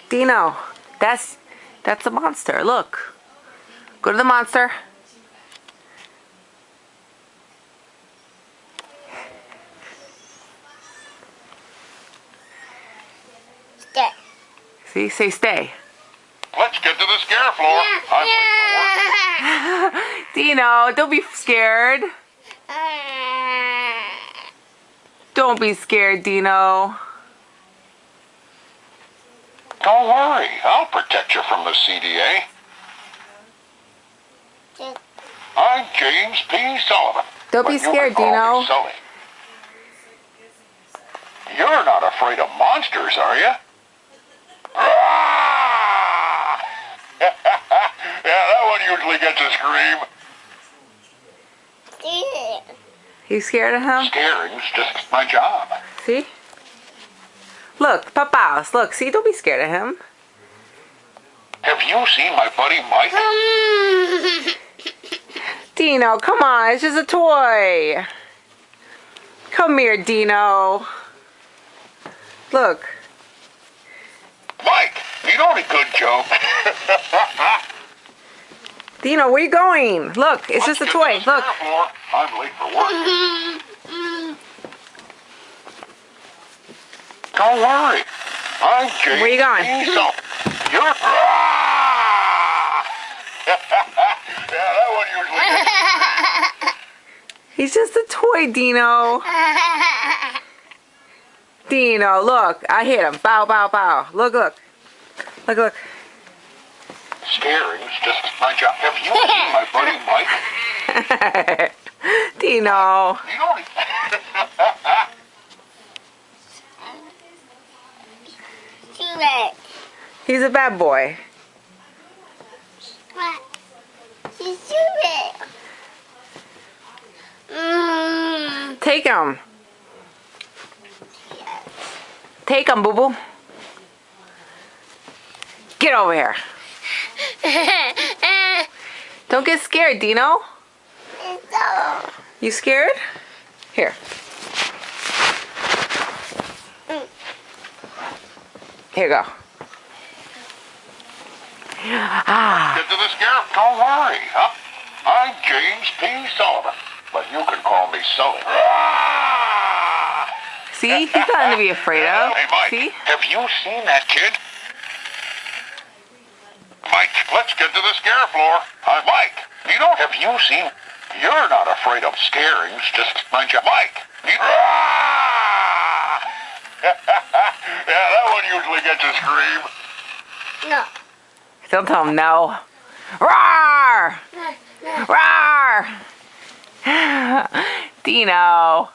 Dino, that's a monster. Look. Go to the monster. Stay. See, say stay. Let's get to the scare floor. I'm late for work. Dino, don't be scared. Don't be scared, Dino. Don't worry, I'll protect you from the CDA. I'm James P. Sullivan. Don't be but you scared, can call Dino. me Sully. You're not afraid of monsters, are you? Yeah, that one usually gets a scream. You scared of him? Scaring's just my job. See? Look, Papaos, look, see, don't be scared of him. Have you seen my buddy Mike? Dino, come on, it's just a toy. Come here, Dino. Look. Mike, you know a good joke. Dino, where you going? Look, it's just a toy. Look. I'm late for work. Don't worry. I'm James. Where you going? You're... Yeah, that one usually... He's just a toy, Dino. Dino, look. I hit him. Bow, bow, bow. Look, look. Look, look. Scaring's just my job. Have you seen my buddy Mike? Dino. You know He's a bad boy. What? She's stupid. Take him. Take him, boo-boo. Get over here. Don't get scared, Dino. You scared? Here. Here you go. Ah. Get to the scare. Don't worry, huh? I'm James P. Sullivan, but you can call me Sully. See? He's nothing to be afraid of. Hey, Mike, See? have you seen that kid? Mike, let's get to the scare floor. Hi, Mike. You know, have you seen... You're not afraid of scaring's just my job. Mike, you... Yeah, that one usually gets a scream. No. Don't tell him no. Roar! Roar! Dino.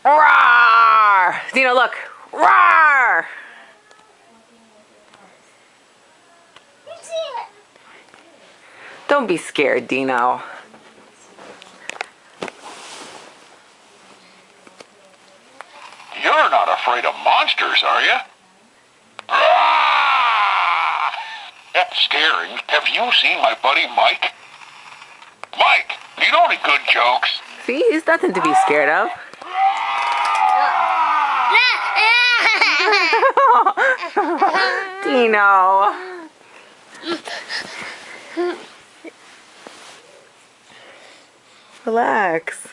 Roar! Dino, look. Roar! Don't be scared, Dino. You're not afraid of monsters, are you? Scaring. Have you seen my buddy Mike? Mike, you know any good jokes? See, he's nothing to be scared of. Dino. Relax.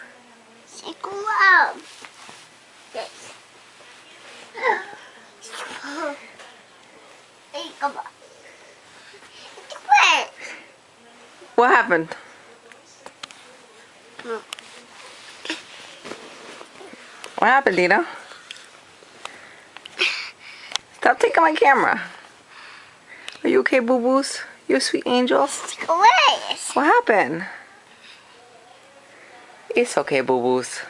What happened? What happened, Dino? Stop taking my camera. Are you okay, boo-boos? You sweet angels? What happened? It's okay, boo-boos.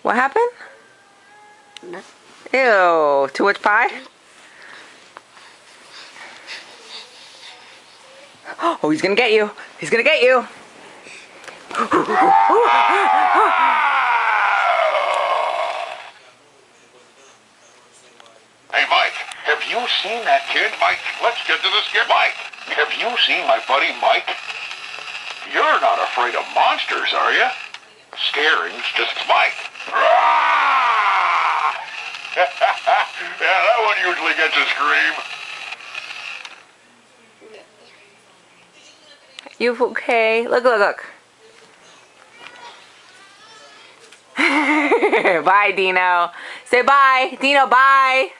What happened? Ew, too much pie? Oh, he's gonna get you. He's gonna get you. Hey, Mike, have you seen that kid? Mike, let's get to the scare. Mike, have you seen my buddy Mike? You're not afraid of monsters, are you? Scaring's just Mike. usually gets a scream. You okay? Look, look, look. Bye, Dino. Say bye. Dino, bye.